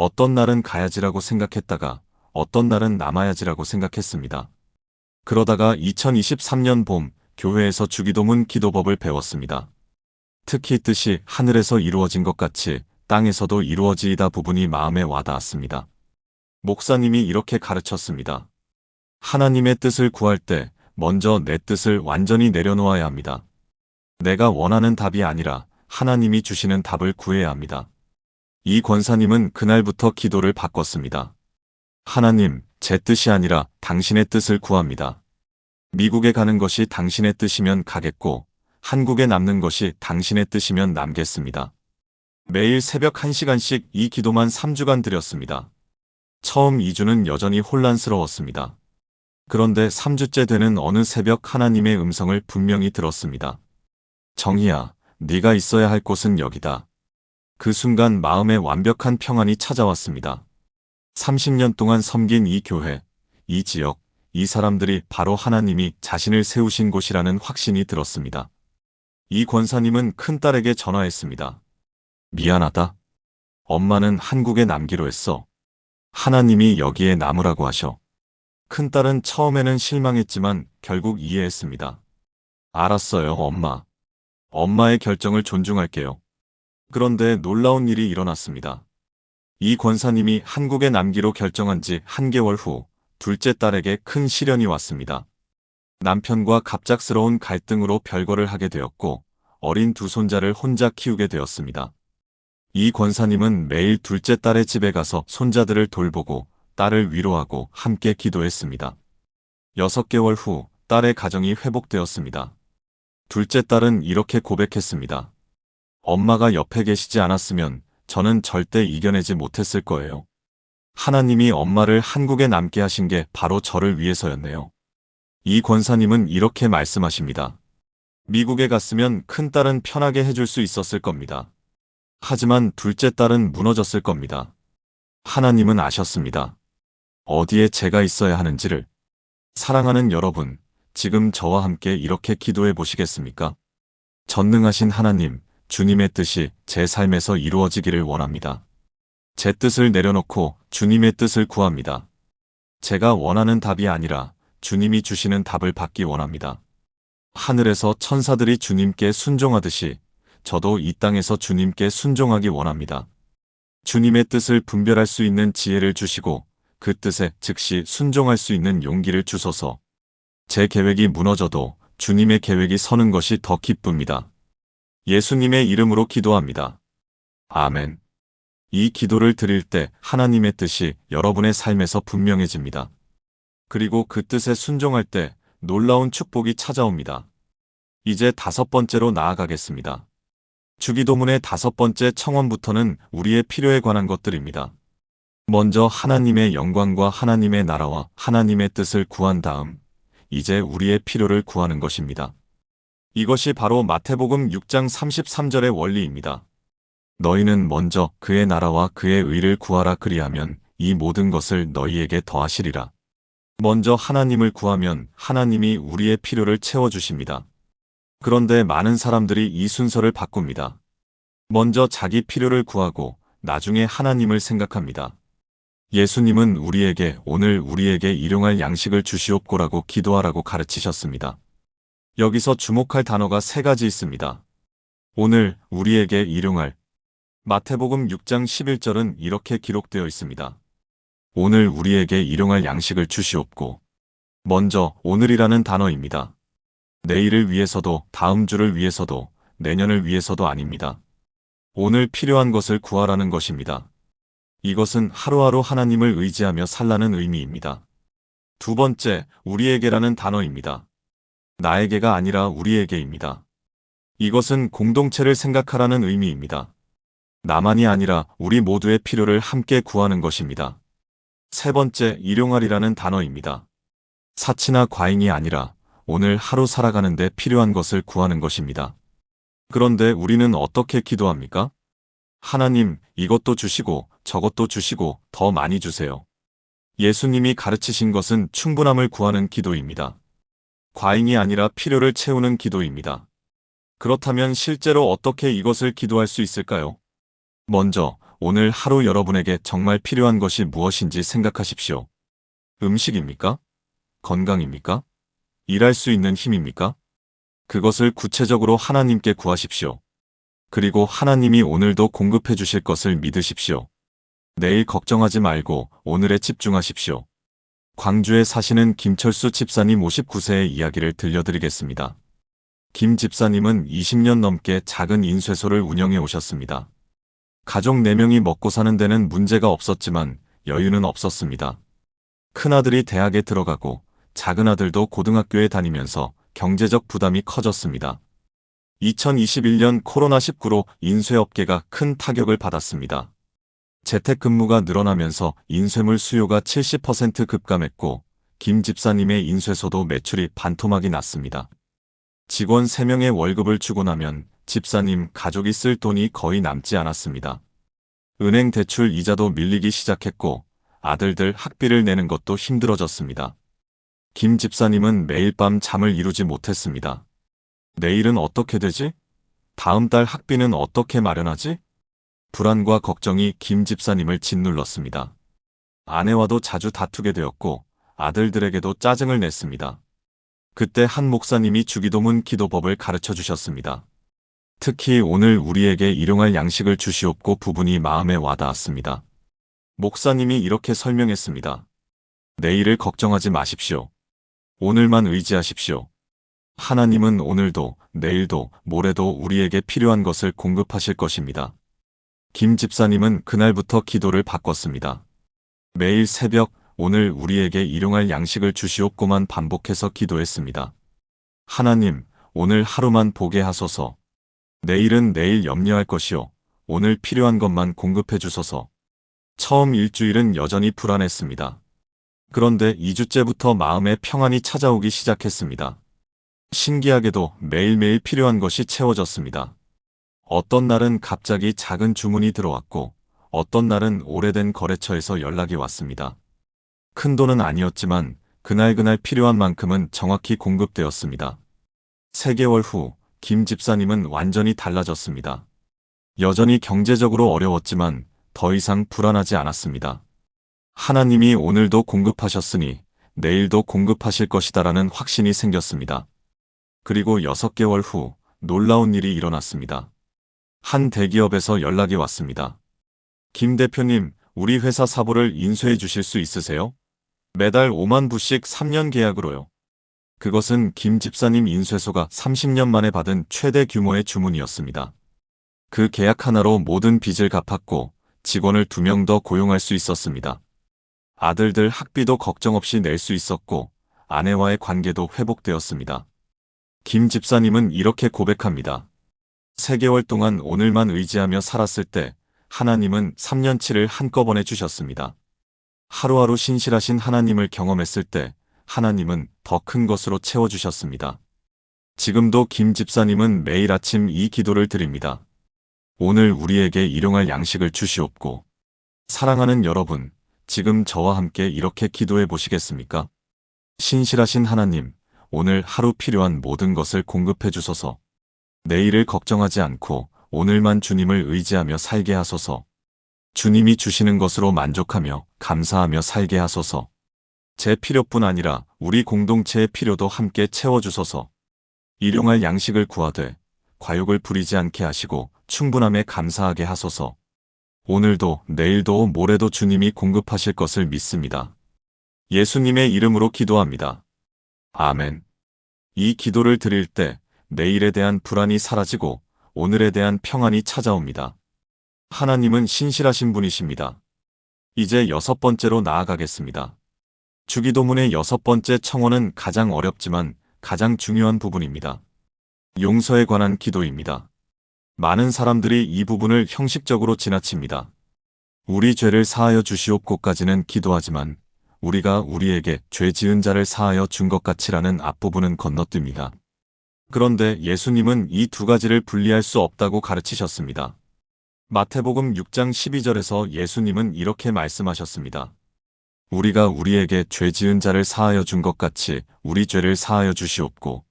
어떤 날은 가야지라고 생각했다가 어떤 날은 남아야지라고 생각했습니다. 그러다가 2023년 봄 교회에서 주기도문 기도법을 배웠습니다. 특히 뜻이 하늘에서 이루어진 것 같이 땅에서도 이루어지이다 부분이 마음에 와닿았습니다. 목사님이 이렇게 가르쳤습니다. 하나님의 뜻을 구할 때 먼저 내 뜻을 완전히 내려놓아야 합니다. 내가 원하는 답이 아니라 하나님이 주시는 답을 구해야 합니다. 이 권사님은 그날부터 기도를 바꿨습니다. 하나님, 제 뜻이 아니라 당신의 뜻을 구합니다. 미국에 가는 것이 당신의 뜻이면 가겠고 한국에 남는 것이 당신의 뜻이면 남겠습니다. 매일 새벽 1시간씩 이 기도만 3주간 드렸습니다. 처음 2주는 여전히 혼란스러웠습니다. 그런데 3주째 되는 어느 새벽 하나님의 음성을 분명히 들었습니다. 정희야, 네가 있어야 할 곳은 여기다. 그 순간 마음에 완벽한 평안이 찾아왔습니다. 30년 동안 섬긴 이 교회, 이 지역, 이 사람들이 바로 하나님이 자신을 세우신 곳이라는 확신이 들었습니다. 이 권사님은 큰딸에게 전화했습니다. 미안하다. 엄마는 한국에 남기로 했어. 하나님이 여기에 남으라고 하셔. 큰딸은 처음에는 실망했지만 결국 이해했습니다. 알았어요, 엄마. 엄마의 결정을 존중할게요. 그런데 놀라운 일이 일어났습니다. 이 권사님이 한국에 남기로 결정한 지 1개월 후 둘째 딸에게 큰 시련이 왔습니다. 남편과 갑작스러운 갈등으로 별거를 하게 되었고 어린 두 손자를 혼자 키우게 되었습니다. 이 권사님은 매일 둘째 딸의 집에 가서 손자들을 돌보고 딸을 위로하고 함께 기도했습니다. 6개월 후 딸의 가정이 회복되었습니다. 둘째 딸은 이렇게 고백했습니다. 엄마가 옆에 계시지 않았으면 저는 절대 이겨내지 못했을 거예요. 하나님이 엄마를 한국에 남게 하신 게 바로 저를 위해서였네요. 이 권사님은 이렇게 말씀하십니다. 미국에 갔으면 큰딸은 편하게 해줄 수 있었을 겁니다. 하지만 둘째 딸은 무너졌을 겁니다. 하나님은 아셨습니다. 어디에 제가 있어야 하는지를. 사랑하는 여러분, 지금 저와 함께 이렇게 기도해 보시겠습니까? 전능하신 하나님, 주님의 뜻이 제 삶에서 이루어지기를 원합니다. 제 뜻을 내려놓고 주님의 뜻을 구합니다. 제가 원하는 답이 아니라 주님이 주시는 답을 받기 원합니다. 하늘에서 천사들이 주님께 순종하듯이 저도 이 땅에서 주님께 순종하기 원합니다. 주님의 뜻을 분별할 수 있는 지혜를 주시고 그 뜻에 즉시 순종할 수 있는 용기를 주소서. 제 계획이 무너져도 주님의 계획이 서는 것이 더 기쁩니다. 예수님의 이름으로 기도합니다. 아멘. 이 기도를 드릴 때 하나님의 뜻이 여러분의 삶에서 분명해집니다. 그리고 그 뜻에 순종할 때 놀라운 축복이 찾아옵니다. 이제 5번째로 나아가겠습니다. 주기도문의 5번째 청원부터는 우리의 필요에 관한 것들입니다. 먼저 하나님의 영광과 하나님의 나라와 하나님의 뜻을 구한 다음 이제 우리의 필요를 구하는 것입니다. 이것이 바로 마태복음 6장 33절의 원리입니다. 너희는 먼저 그의 나라와 그의 의를 구하라 그리하면 이 모든 것을 너희에게 더하시리라. 먼저 하나님을 구하면 하나님이 우리의 필요를 채워주십니다. 그런데 많은 사람들이 이 순서를 바꿉니다. 먼저 자기 필요를 구하고 나중에 하나님을 생각합니다. 예수님은 우리에게 오늘 우리에게 일용할 양식을 주시옵고라고 기도하라고 가르치셨습니다. 여기서 주목할 단어가 3가지 있습니다. 오늘 우리에게 일용할. 마태복음 6장 11절은 이렇게 기록되어 있습니다. 오늘 우리에게 일용할 양식을 주시옵고. 먼저 오늘이라는 단어입니다. 내일을 위해서도 다음 주를 위해서도 내년을 위해서도 아닙니다. 오늘 필요한 것을 구하라는 것입니다. 이것은 하루하루 하나님을 의지하며 살라는 의미입니다. 2번째, 우리에게라는 단어입니다. 나에게가 아니라 우리에게입니다. 이것은 공동체를 생각하라는 의미입니다. 나만이 아니라 우리 모두의 필요를 함께 구하는 것입니다. 3번째, 일용할이라는 단어입니다. 사치나 과잉이 아니라 오늘 하루 살아가는데 필요한 것을 구하는 것입니다. 그런데 우리는 어떻게 기도합니까? 하나님, 이것도 주시고 저것도 주시고 더 많이 주세요. 예수님이 가르치신 것은 충분함을 구하는 기도입니다. 과잉이 아니라 필요를 채우는 기도입니다. 그렇다면 실제로 어떻게 이것을 기도할 수 있을까요? 먼저 오늘 하루 여러분에게 정말 필요한 것이 무엇인지 생각하십시오. 음식입니까? 건강입니까? 일할 수 있는 힘입니까? 그것을 구체적으로 하나님께 구하십시오. 그리고 하나님이 오늘도 공급해 주실 것을 믿으십시오. 내일 걱정하지 말고 오늘에 집중하십시오. 광주에 사시는 김철수 집사님 59세의 이야기를 들려드리겠습니다. 김 집사님은 20년 넘게 작은 인쇄소를 운영해 오셨습니다. 가족 4명이 먹고 사는 데는 문제가 없었지만 여유는 없었습니다. 큰아들이 대학에 들어가고 작은아들도 고등학교에 다니면서 경제적 부담이 커졌습니다. 2021년 코로나19로 인쇄업계가 큰 타격을 받았습니다. 재택근무가 늘어나면서 인쇄물 수요가 70% 급감했고 김 집사님의 인쇄소도 매출이 반토막이 났습니다. 직원 3명의 월급을 주고 나면 집사님 가족이 쓸 돈이 거의 남지 않았습니다. 은행 대출 이자도 밀리기 시작했고 아들들 학비를 내는 것도 힘들어졌습니다. 김 집사님은 매일 밤 잠을 이루지 못했습니다. 내일은 어떻게 되지? 다음 달 학비는 어떻게 마련하지? 불안과 걱정이 김 집사님을 짓눌렀습니다. 아내와도 자주 다투게 되었고 아들들에게도 짜증을 냈습니다. 그때 한 목사님이 주기도문 기도법을 가르쳐 주셨습니다. 특히 오늘 우리에게 일용할 양식을 주시옵고 부분이 마음에 와닿았습니다. 목사님이 이렇게 설명했습니다. 내일을 걱정하지 마십시오. 오늘만 의지하십시오. 하나님은 오늘도, 내일도, 모레도 우리에게 필요한 것을 공급하실 것입니다. 김 집사님은 그날부터 기도를 바꿨습니다. 매일 새벽, 오늘 우리에게 일용할 양식을 주시옵고만 반복해서 기도했습니다. 하나님, 오늘 하루만 보게 하소서. 내일은 내일 염려할 것이요. 오늘 필요한 것만 공급해 주소서. 처음 일주일은 여전히 불안했습니다. 그런데 2주째부터 마음에 평안이 찾아오기 시작했습니다. 신기하게도 매일매일 필요한 것이 채워졌습니다. 어떤 날은 갑자기 작은 주문이 들어왔고 어떤 날은 오래된 거래처에서 연락이 왔습니다. 큰 돈은 아니었지만 그날 필요한 만큼은 정확히 공급되었습니다. 3개월 후 김 집사님은 완전히 달라졌습니다. 여전히 경제적으로 어려웠지만 더 이상 불안하지 않았습니다. 하나님이 오늘도 공급하셨으니 내일도 공급하실 것이다라는 확신이 생겼습니다. 그리고 6개월 후 놀라운 일이 일어났습니다. 한 대기업에서 연락이 왔습니다. 김 대표님, 우리 회사 사보를 인수해 주실 수 있으세요? 매달 5만 부씩 3년 계약으로요. 그것은 김 집사님 인쇄소가 30년 만에 받은 최대 규모의 주문이었습니다. 그 계약 하나로 모든 빚을 갚았고 직원을 2명 더 고용할 수 있었습니다. 아들들 학비도 걱정 없이 낼 수 있었고 아내와의 관계도 회복되었습니다. 김 집사님은 이렇게 고백합니다. 3개월 동안 오늘만 의지하며 살았을 때 하나님은 3년치를 한꺼번에 주셨습니다. 하루하루 신실하신 하나님을 경험했을 때 하나님은 더 큰 것으로 채워주셨습니다. 지금도 김 집사님은 매일 아침 이 기도를 드립니다. 오늘 우리에게 일용할 양식을 주시옵고. 사랑하는 여러분, 지금 저와 함께 이렇게 기도해 보시겠습니까? 신실하신 하나님, 오늘 하루 필요한 모든 것을 공급해 주소서. 내일을 걱정하지 않고 오늘만 주님을 의지하며 살게 하소서. 주님이 주시는 것으로 만족하며 감사하며 살게 하소서. 제 필요뿐 아니라 우리 공동체의 필요도 함께 채워주소서. 일용할 양식을 구하되 과욕을 부리지 않게 하시고 충분함에 감사하게 하소서. 오늘도 내일도 모레도 주님이 공급하실 것을 믿습니다. 예수님의 이름으로 기도합니다. 아멘. 이 기도를 드릴 때 내일에 대한 불안이 사라지고 오늘에 대한 평안이 찾아옵니다. 하나님은 신실하신 분이십니다. 이제 6번째로 나아가겠습니다. 주기도문의 6번째 청원은 가장 어렵지만 가장 중요한 부분입니다. 용서에 관한 기도입니다. 많은 사람들이 이 부분을 형식적으로 지나칩니다. 우리 죄를 사하여 주시옵고까지는 기도하지만 우리가 우리에게 죄 지은 자를 사하여 준 것 같이라는 앞부분은 건너뜁니다. 그런데 예수님은 이 2가지를 분리할 수 없다고 가르치셨습니다. 마태복음 6장 12절에서 예수님은 이렇게 말씀하셨습니다. 우리가 우리에게 죄 지은 자를 사하여 준 것 같이 우리 죄를 사하여 주시옵고.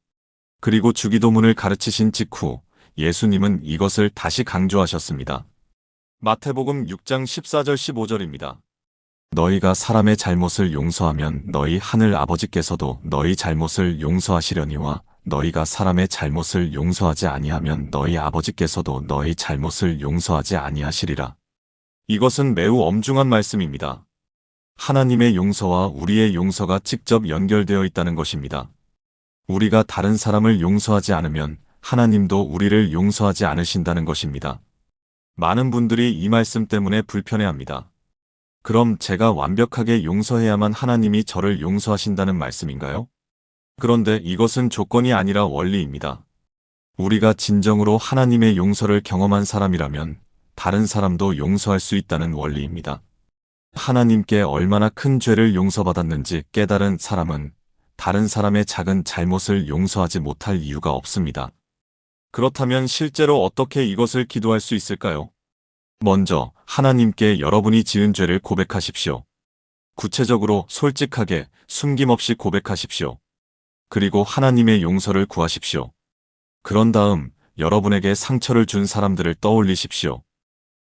그리고 주기도문을 가르치신 직후 예수님은 이것을 다시 강조하셨습니다. 마태복음 6장 14절 15절입니다. 너희가 사람의 잘못을 용서하면 너희 하늘 아버지께서도 너희 잘못을 용서하시려니와 너희가 사람의 잘못을 용서하지 아니하면 너희 아버지께서도 너희 잘못을 용서하지 아니하시리라. 이것은 매우 엄중한 말씀입니다. 하나님의 용서와 우리의 용서가 직접 연결되어 있다는 것입니다. 우리가 다른 사람을 용서하지 않으면 하나님도 우리를 용서하지 않으신다는 것입니다. 많은 분들이 이 말씀 때문에 불편해합니다. 그럼 제가 완벽하게 용서해야만 하나님이 저를 용서하신다는 말씀인가요? 그런데 이것은 조건이 아니라 원리입니다. 우리가 진정으로 하나님의 용서를 경험한 사람이라면 다른 사람도 용서할 수 있다는 원리입니다. 하나님께 얼마나 큰 죄를 용서받았는지 깨달은 사람은 다른 사람의 작은 잘못을 용서하지 못할 이유가 없습니다. 그렇다면 실제로 어떻게 이것을 기도할 수 있을까요? 먼저 하나님께 여러분이 지은 죄를 고백하십시오. 구체적으로 솔직하게 숨김없이 고백하십시오. 그리고 하나님의 용서를 구하십시오. 그런 다음 여러분에게 상처를 준 사람들을 떠올리십시오.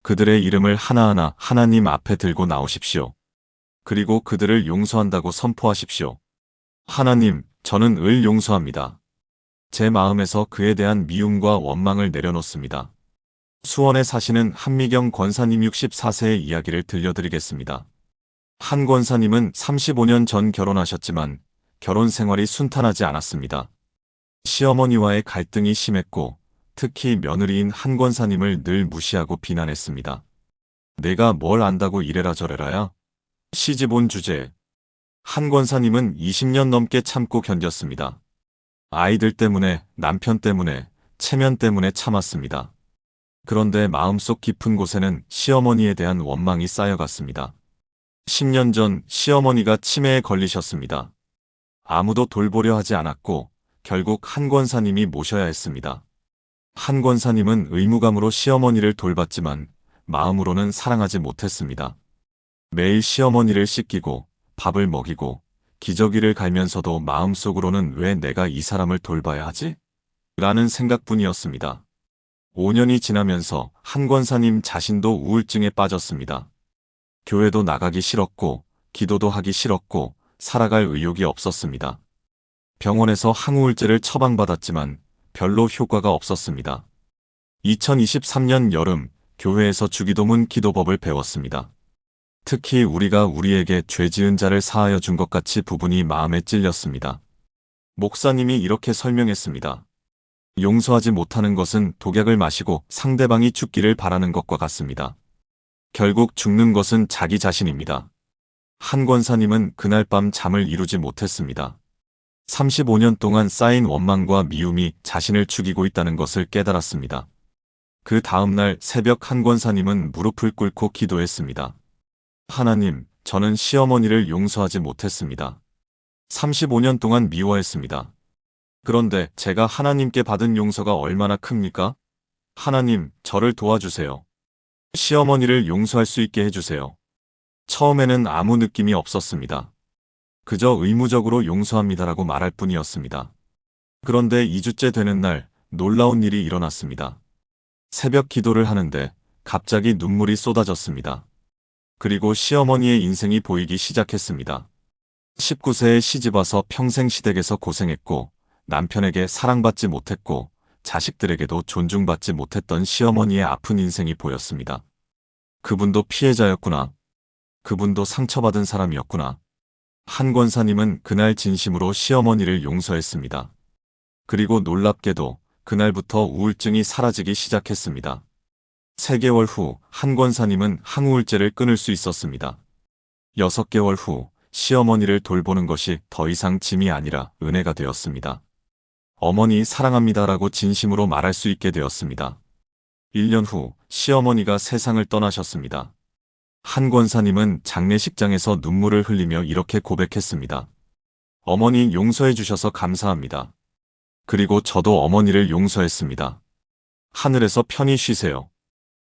그들의 이름을 하나하나 하나님 앞에 들고 나오십시오. 그리고 그들을 용서한다고 선포하십시오. 하나님, 저는 을 용서합니다. 제 마음에서 그에 대한 미움과 원망을 내려놓습니다. 수원에 사시는 한미경 권사님 64세의 이야기를 들려드리겠습니다. 한 권사님은 35년 전 결혼하셨지만 결혼 생활이 순탄하지 않았습니다. 시어머니와의 갈등이 심했고 특히 며느리인 한 권사님을 늘 무시하고 비난했습니다. 내가 뭘 안다고 이래라 저래라야? 시집 온 주제에. 한 권사님은 20년 넘게 참고 견뎠습니다. 아이들 때문에, 남편 때문에, 체면 때문에 참았습니다. 그런데 마음속 깊은 곳에는 시어머니에 대한 원망이 쌓여갔습니다. 10년 전 시어머니가 치매에 걸리셨습니다. 아무도 돌보려 하지 않았고 결국 한 권사님이 모셔야 했습니다. 한 권사님은 의무감으로 시어머니를 돌봤지만 마음으로는 사랑하지 못했습니다. 매일 시어머니를 씻기고 밥을 먹이고 기저귀를 갈면서도 마음속으로는 왜 내가 이 사람을 돌봐야 하지? 라는 생각뿐이었습니다. 5년이 지나면서 한 권사님 자신도 우울증에 빠졌습니다. 교회도 나가기 싫었고 기도도 하기 싫었고 살아갈 의욕이 없었습니다. 병원에서 항우울제를 처방받았지만 별로 효과가 없었습니다. 2023년 여름 교회에서 주기도문 기도법을 배웠습니다. 특히 우리가 우리에게 죄 지은 자를 사하여 준 것 같이 부분이 마음에 찔렸습니다. 목사님이 이렇게 설명했습니다. 용서하지 못하는 것은 독약을 마시고 상대방이 죽기를 바라는 것과 같습니다. 결국 죽는 것은 자기 자신입니다. 한 권사님은 그날 밤 잠을 이루지 못했습니다. 35년 동안 쌓인 원망과 미움이 자신을 죽이고 있다는 것을 깨달았습니다. 그 다음날 새벽 한 권사님은 무릎을 꿇고 기도했습니다. 하나님, 저는 시어머니를 용서하지 못했습니다. 35년 동안 미워했습니다. 그런데 제가 하나님께 받은 용서가 얼마나 큽니까? 하나님, 저를 도와주세요. 시어머니를 용서할 수 있게 해주세요. 처음에는 아무 느낌이 없었습니다. 그저 의무적으로 용서합니다라고 말할 뿐이었습니다. 그런데 2주째 되는 날 놀라운 일이 일어났습니다. 새벽 기도를 하는데 갑자기 눈물이 쏟아졌습니다. 그리고 시어머니의 인생이 보이기 시작했습니다. 19세에 시집와서 평생 시댁에서 고생했고 남편에게 사랑받지 못했고 자식들에게도 존중받지 못했던 시어머니의 아픈 인생이 보였습니다. 그분도 피해자였구나. 그분도 상처받은 사람이었구나. 한 권사님은 그날 진심으로 시어머니를 용서했습니다. 그리고 놀랍게도 그날부터 우울증이 사라지기 시작했습니다. 3개월 후 한 권사님은 항우울제를 끊을 수 있었습니다. 6개월 후 시어머니를 돌보는 것이 더 이상 짐이 아니라 은혜가 되었습니다. 어머니 사랑합니다라고 진심으로 말할 수 있게 되었습니다. 1년 후 시어머니가 세상을 떠나셨습니다. 한 권사님은 장례식장에서 눈물을 흘리며 이렇게 고백했습니다. 어머니 용서해 주셔서 감사합니다. 그리고 저도 어머니를 용서했습니다. 하늘에서 편히 쉬세요.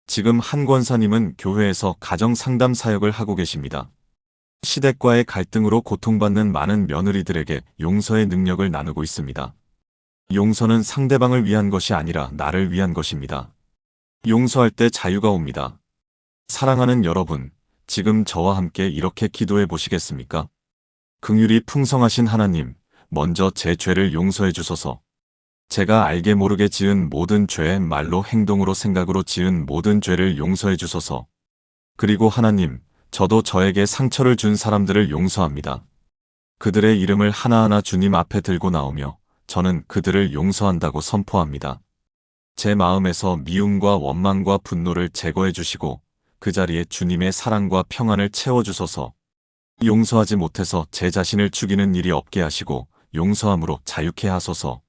지금 한 권사님은 교회에서 가정상담 사역을 하고 계십니다. 시댁과의 갈등으로 고통받는 많은 며느리들에게 용서의 능력을 나누고 있습니다. 용서는 상대방을 위한 것이 아니라 나를 위한 것입니다. 용서할 때 자유가 옵니다. 사랑하는 여러분, 지금 저와 함께 이렇게 기도해 보시겠습니까? 긍휼이 풍성하신 하나님, 먼저 제 죄를 용서해 주소서. 제가 알게 모르게 지은 모든 죄, 말로 행동으로 생각으로 지은 모든 죄를 용서해 주소서. 그리고 하나님, 저도 저에게 상처를 준 사람들을 용서합니다. 그들의 이름을 하나하나 주님 앞에 들고 나오며 저는 그들을 용서한다고 선포합니다. 제 마음에서 미움과 원망과 분노를 제거해 주시고 그 자리에 주님의 사랑과 평안을 채워주소서. 용서하지 못해서 제 자신을 죽이는 일이 없게 하시고 용서함으로 자유케 하소서.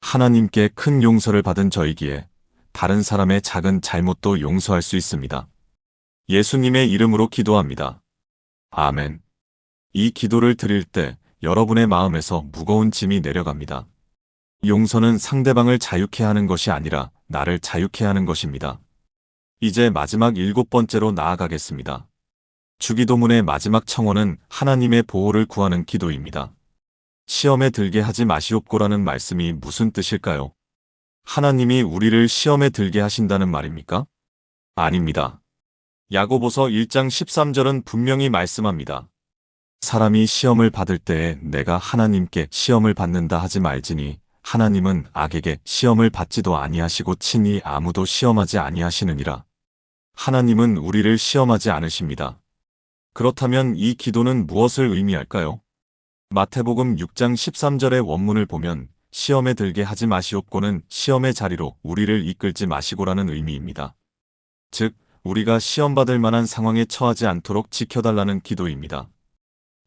하나님께 큰 용서를 받은 저이기에 다른 사람의 작은 잘못도 용서할 수 있습니다. 예수님의 이름으로 기도합니다. 아멘. 이 기도를 드릴 때 여러분의 마음에서 무거운 짐이 내려갑니다. 용서는 상대방을 자유케 하는 것이 아니라 나를 자유케 하는 것입니다. 이제 마지막 7번째로 나아가겠습니다. 주기도문의 마지막 청원은 하나님의 보호를 구하는 기도입니다. 시험에 들게 하지 마시옵고라는 말씀이 무슨 뜻일까요? 하나님이 우리를 시험에 들게 하신다는 말입니까? 아닙니다. 야고보서 1장 13절은 분명히 말씀합니다. 사람이 시험을 받을 때에 내가 하나님께 시험을 받는다 하지 말지니 하나님은 악에게 시험을 받지도 아니하시고 친히 아무도 시험하지 아니하시느니라. 하나님은 우리를 시험하지 않으십니다. 그렇다면 이 기도는 무엇을 의미할까요? 마태복음 6장 13절의 원문을 보면 시험에 들게 하지 마시옵고는 시험의 자리로 우리를 이끌지 마시고라는 의미입니다. 즉, 우리가 시험받을 만한 상황에 처하지 않도록 지켜달라는 기도입니다.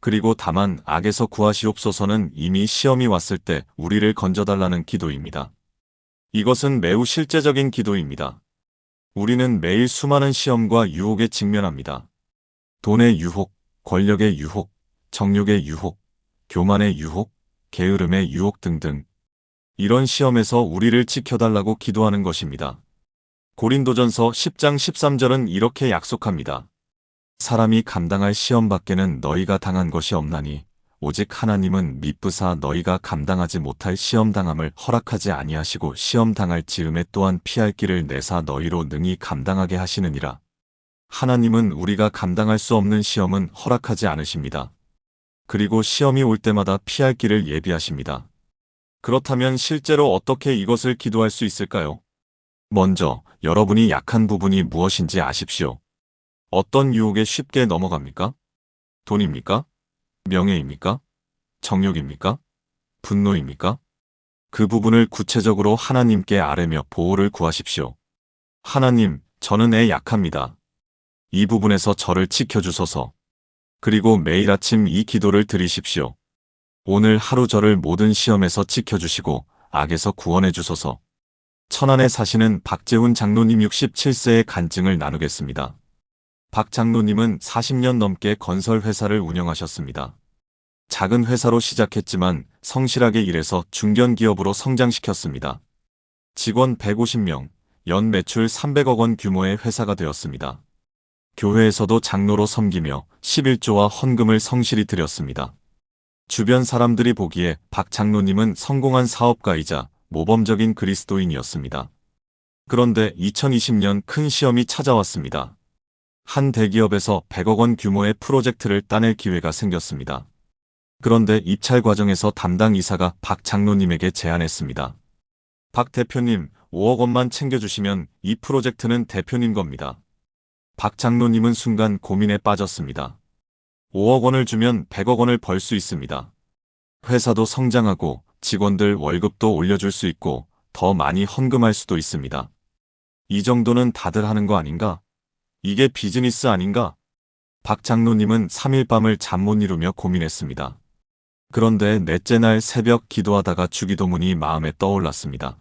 그리고 다만 악에서 구하시옵소서는 이미 시험이 왔을 때 우리를 건져달라는 기도입니다. 이것은 매우 실제적인 기도입니다. 우리는 매일 수많은 시험과 유혹에 직면합니다. 돈의 유혹, 권력의 유혹, 정욕의 유혹, 교만의 유혹, 게으름의 유혹 등등. 이런 시험에서 우리를 지켜달라고 기도하는 것입니다. 고린도전서 10장 13절은 이렇게 약속합니다. 사람이 감당할 시험 밖에는 너희가 당한 것이 없나니 오직 하나님은 미쁘사 너희가 감당하지 못할 시험 당함을 허락하지 아니하시고 시험 당할 즈음에 또한 피할 길을 내사 너희로 능히 감당하게 하시느니라. 하나님은 우리가 감당할 수 없는 시험은 허락하지 않으십니다. 그리고 시험이 올 때마다 피할 길을 예비하십니다. 그렇다면 실제로 어떻게 이것을 기도할 수 있을까요? 먼저 여러분이 약한 부분이 무엇인지 아십시오. 어떤 유혹에 쉽게 넘어갑니까? 돈입니까? 명예입니까? 정욕입니까? 분노입니까? 그 부분을 구체적으로 하나님께 아뢰며 보호를 구하십시오. 하나님, 저는 약합니다. 이 부분에서 저를 지켜주소서. 그리고 매일 아침 이 기도를 드리십시오. 오늘 하루 저를 모든 시험에서 지켜주시고 악에서 구원해 주소서. 천안에 사시는 박재훈 장로님 67세의 간증을 나누겠습니다. 박 장로님은 40년 넘게 건설 회사를 운영하셨습니다. 작은 회사로 시작했지만 성실하게 일해서 중견기업으로 성장시켰습니다. 직원 150명, 연 매출 300억 원 규모의 회사가 되었습니다. 교회에서도 장로로 섬기며 11조와 헌금을 성실히 드렸습니다. 주변 사람들이 보기에 박 장로님은 성공한 사업가이자 모범적인 그리스도인이었습니다. 그런데 2020년 큰 시험이 찾아왔습니다. 한 대기업에서 100억 원 규모의 프로젝트를 따낼 기회가 생겼습니다. 그런데 입찰 과정에서 담당 이사가 박 장로님에게 제안했습니다. 박 대표님, 5억 원만 챙겨주시면 이 프로젝트는 대표님 겁니다. 박 장로님은 순간 고민에 빠졌습니다. 5억 원을 주면 100억 원을 벌 수 있습니다. 회사도 성장하고 직원들 월급도 올려줄 수 있고 더 많이 헌금할 수도 있습니다. 이 정도는 다들 하는 거 아닌가? 이게 비즈니스 아닌가? 박 장로님은 3일 밤을 잠 못 이루며 고민했습니다. 그런데 넷째 날 새벽 기도하다가 주기도문이 마음에 떠올랐습니다.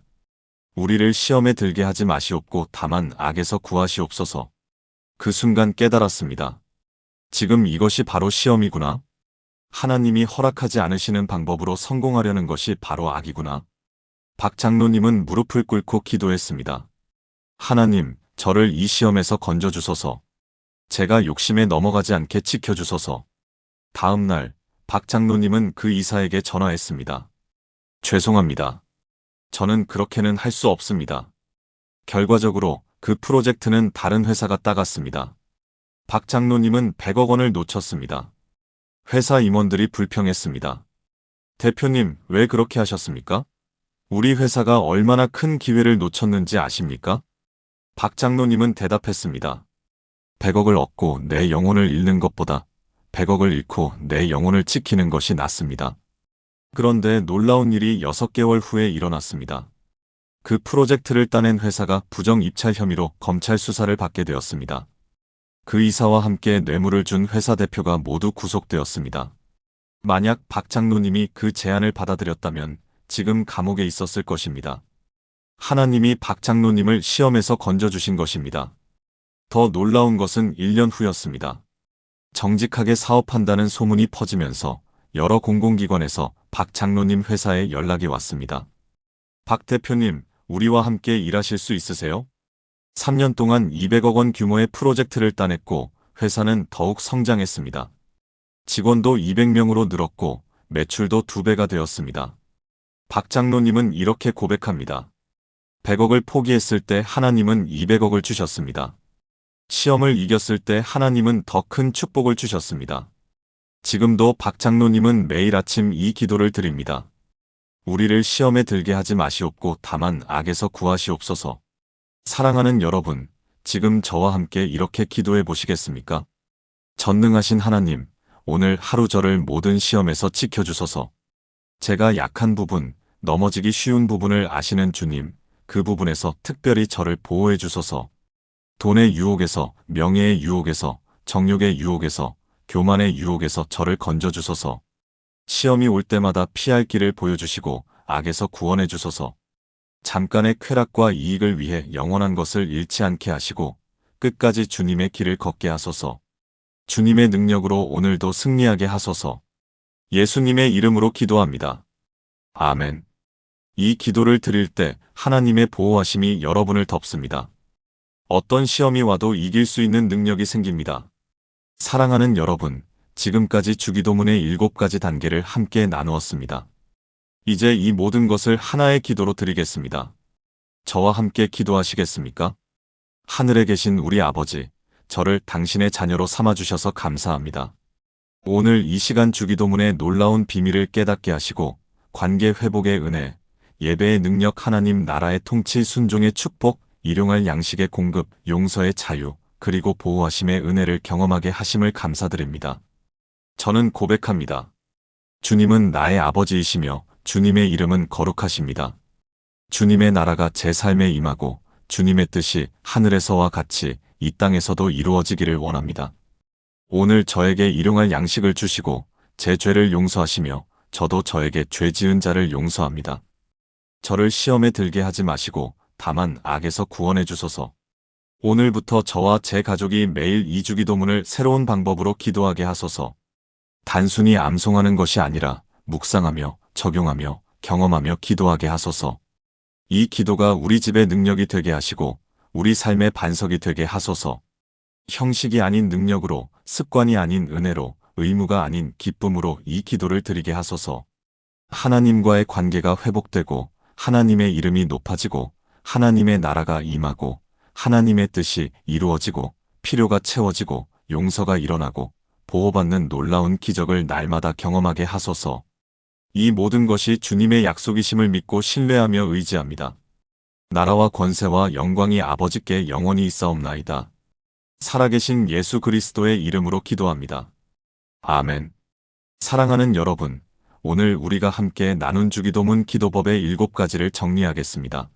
우리를 시험에 들게 하지 마시옵고 다만 악에서 구하시옵소서. 그 순간 깨달았습니다. 지금 이것이 바로 시험이구나. 하나님이 허락하지 않으시는 방법으로 성공하려는 것이 바로 악이구나. 박 장로님은 무릎을 꿇고 기도했습니다. 하나님, 저를 이 시험에서 건져주소서. 제가 욕심에 넘어가지 않게 지켜주소서. 다음 날, 박 장로님은 그 이사에게 전화했습니다. 죄송합니다. 저는 그렇게는 할 수 없습니다. 결과적으로 그 프로젝트는 다른 회사가 따갔습니다. 박 장로님은 100억 원을 놓쳤습니다. 회사 임원들이 불평했습니다. 대표님, 왜 그렇게 하셨습니까? 우리 회사가 얼마나 큰 기회를 놓쳤는지 아십니까? 박 장로님은 대답했습니다. 100억을 얻고 내 영혼을 잃는 것보다 100억을 잃고 내 영혼을 지키는 것이 낫습니다. 그런데 놀라운 일이 6개월 후에 일어났습니다. 그 프로젝트를 따낸 회사가 부정 입찰 혐의로 검찰 수사를 받게 되었습니다. 그 이사와 함께 뇌물을 준 회사 대표가 모두 구속되었습니다. 만약 박 장로님이 그 제안을 받아들였다면 지금 감옥에 있었을 것입니다. 하나님이 박 장로님을 시험에서 건져주신 것입니다. 더 놀라운 것은 1년 후였습니다. 정직하게 사업한다는 소문이 퍼지면서 여러 공공기관에서 박 장로님 회사에 연락이 왔습니다. 박 대표님, 우리와 함께 일하실 수 있으세요? 3년 동안 200억 원 규모의 프로젝트를 따냈고 회사는 더욱 성장했습니다. 직원도 200명으로 늘었고 매출도 2배가 되었습니다. 박 장로님은 이렇게 고백합니다. 100억을 포기했을 때 하나님은 200억을 주셨습니다. 시험을 이겼을 때 하나님은 더 큰 축복을 주셨습니다. 지금도 박 장로님은 매일 아침 이 기도를 드립니다. 우리를 시험에 들게 하지 마시옵고 다만 악에서 구하시옵소서. 사랑하는 여러분, 지금 저와 함께 이렇게 기도해 보시겠습니까? 전능하신 하나님, 오늘 하루 저를 모든 시험에서 지켜주소서. 제가 약한 부분, 넘어지기 쉬운 부분을 아시는 주님, 그 부분에서 특별히 저를 보호해 주소서. 돈의 유혹에서, 명예의 유혹에서, 정욕의 유혹에서, 교만의 유혹에서 저를 건져주소서. 시험이 올 때마다 피할 길을 보여주시고 악에서 구원해 주소서. 잠깐의 쾌락과 이익을 위해 영원한 것을 잃지 않게 하시고 끝까지 주님의 길을 걷게 하소서. 주님의 능력으로 오늘도 승리하게 하소서. 예수님의 이름으로 기도합니다. 아멘. 이 기도를 드릴 때 하나님의 보호하심이 여러분을 덮습니다. 어떤 시험이 와도 이길 수 있는 능력이 생깁니다. 사랑하는 여러분, 지금까지 주기도문의 7가지 단계를 함께 나누었습니다. 이제 이 모든 것을 하나의 기도로 드리겠습니다. 저와 함께 기도하시겠습니까? 하늘에 계신 우리 아버지, 저를 당신의 자녀로 삼아주셔서 감사합니다. 오늘 이 시간 주기도문의 놀라운 비밀을 깨닫게 하시고 관계 회복의 은혜, 예배의 능력, 하나님 나라의 통치, 순종의 축복, 일용할 양식의 공급, 용서의 자유, 그리고 보호하심의 은혜를 경험하게 하심을 감사드립니다. 저는 고백합니다. 주님은 나의 아버지이시며 주님의 이름은 거룩하십니다. 주님의 나라가 제 삶에 임하고 주님의 뜻이 하늘에서와 같이 이 땅에서도 이루어지기를 원합니다. 오늘 저에게 일용할 양식을 주시고 제 죄를 용서하시며 저도 저에게 죄 지은 자를 용서합니다. 저를 시험에 들게 하지 마시고 다만 악에서 구원해 주소서. 오늘부터 저와 제 가족이 매일 이 주기도문을 새로운 방법으로 기도하게 하소서. 단순히 암송하는 것이 아니라 묵상하며 적용하며 경험하며 기도하게 하소서. 이 기도가 우리 집의 능력이 되게 하시고 우리 삶의 반석이 되게 하소서. 형식이 아닌 능력으로, 습관이 아닌 은혜로, 의무가 아닌 기쁨으로 이 기도를 드리게 하소서. 하나님과의 관계가 회복되고 하나님의 이름이 높아지고 하나님의 나라가 임하고 하나님의 뜻이 이루어지고 필요가 채워지고 용서가 일어나고 보호받는 놀라운 기적을 날마다 경험하게 하소서. 이 모든 것이 주님의 약속이심을 믿고 신뢰하며 의지합니다. 나라와 권세와 영광이 아버지께 영원히 있사옵나이다. 살아계신 예수 그리스도의 이름으로 기도합니다. 아멘. 사랑하는 여러분, 오늘 우리가 함께 나눈 주기도문 기도법의 7가지를 정리하겠습니다.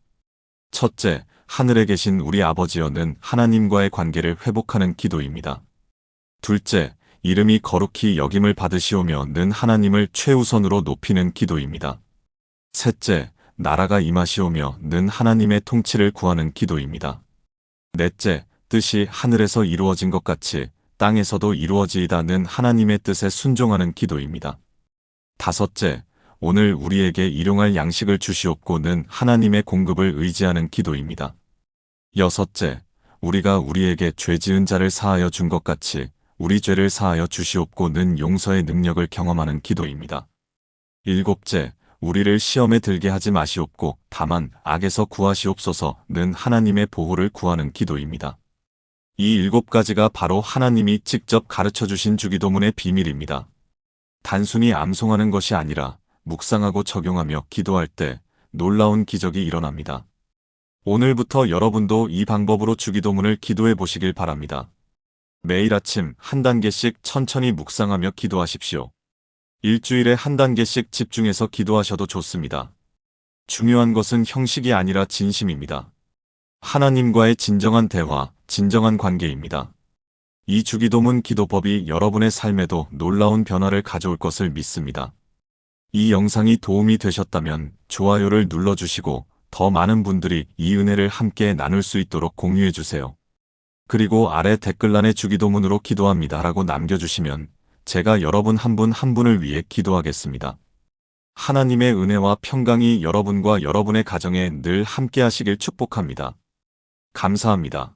첫째, 하늘에 계신 우리 아버지여는 하나님과의 관계를 회복하는 기도입니다. 둘째, 이름이 거룩히 여김을 받으시오며 는 하나님을 최우선으로 높이는 기도입니다. 셋째, 나라가 임하시오며 는 하나님의 통치를 구하는 기도입니다. 넷째, 뜻이 하늘에서 이루어진 것 같이 땅에서도 이루어지이다는 하나님의 뜻에 순종하는 기도입니다. 다섯째, 오늘 우리에게 일용할 양식을 주시옵고는 하나님의 공급을 의지하는 기도입니다. 여섯째, 우리가 우리에게 죄 지은 자를 사하여 준 것 같이 우리 죄를 사하여 주시옵고는 용서의 능력을 경험하는 기도입니다. 일곱째, 우리를 시험에 들게 하지 마시옵고 다만 악에서 구하시옵소서는 하나님의 보호를 구하는 기도입니다. 이 7가지가 바로 하나님이 직접 가르쳐 주신 주기도문의 비밀입니다. 단순히 암송하는 것이 아니라 묵상하고 적용하며 기도할 때 놀라운 기적이 일어납니다. 오늘부터 여러분도 이 방법으로 주기도문을 기도해 보시길 바랍니다. 매일 아침 한 단계씩 천천히 묵상하며 기도하십시오. 일주일에 한 단계씩 집중해서 기도하셔도 좋습니다. 중요한 것은 형식이 아니라 진심입니다. 하나님과의 진정한 대화, 진정한 관계입니다. 이 주기도문 기도법이 여러분의 삶에도 놀라운 변화를 가져올 것을 믿습니다. 이 영상이 도움이 되셨다면 좋아요를 눌러주시고 더 많은 분들이 이 은혜를 함께 나눌 수 있도록 공유해주세요. 그리고 아래 댓글란에 주기도문으로 기도합니다 라고 남겨주시면 제가 여러분 한 분 한 분을 위해 기도하겠습니다. 하나님의 은혜와 평강이 여러분과 여러분의 가정에 늘 함께 하시길 축복합니다. 감사합니다.